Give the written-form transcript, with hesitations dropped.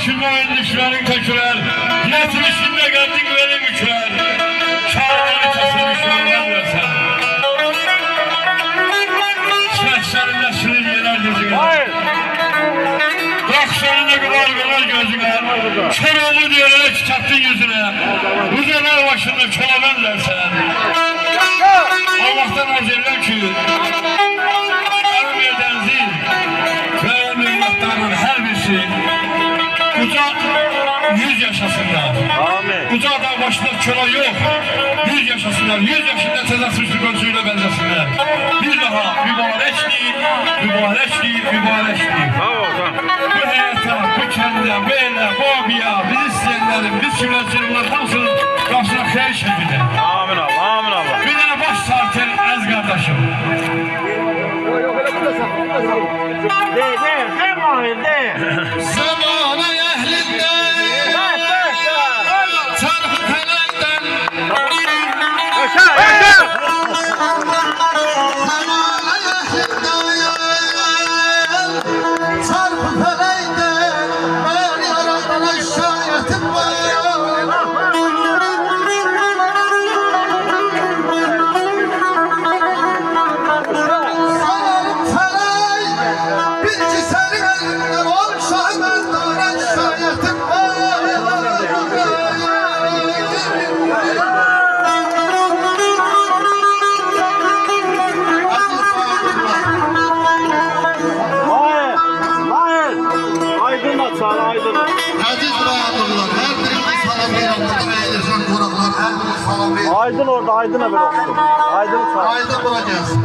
düşün oyun düşlerin tekrar. Yetmişinde geldik benim üçer. Çağrıları kesin düşmanlar versen. Seslerinde sınır yener gözüne. Bakşlarında güler gözüne. Çorabı diyerek çattın yüzüne. Buzalar başında çolaban dersen. Allah'tan arz eder ki Ermeyeden zil ve milletlerin her birisi uca 100 yaşasınlar. Uca da başında çola yok. 100 yaşasınlar. 100 yaşında tezasüstü gözüyle benzesinler. Bir daha mübarekli, mübarekli, mübarekli. Bu hayata, bu kendine, böyle, bu abiya, biz isteyenlerin, biz sünnetçilerin hamsının karşısına hayır şekilde. Amin Allah, amin Allah. Bir tane baş sartın az kardeşim. De Mahir de. Zamanı ehlinden, çarpı felekten. Yaşa, yaşa. Zamanı ehlinden, çarpı felekten. Ben yaradan aşağı yetip var. Aziz Bahadırlar, her birimiz salam verildi ve eylesen konaklar, her birimiz salam verildi. Aydın orada, Aydın'a böyle olsun. Aydın sağ. Aydın bura gelsin.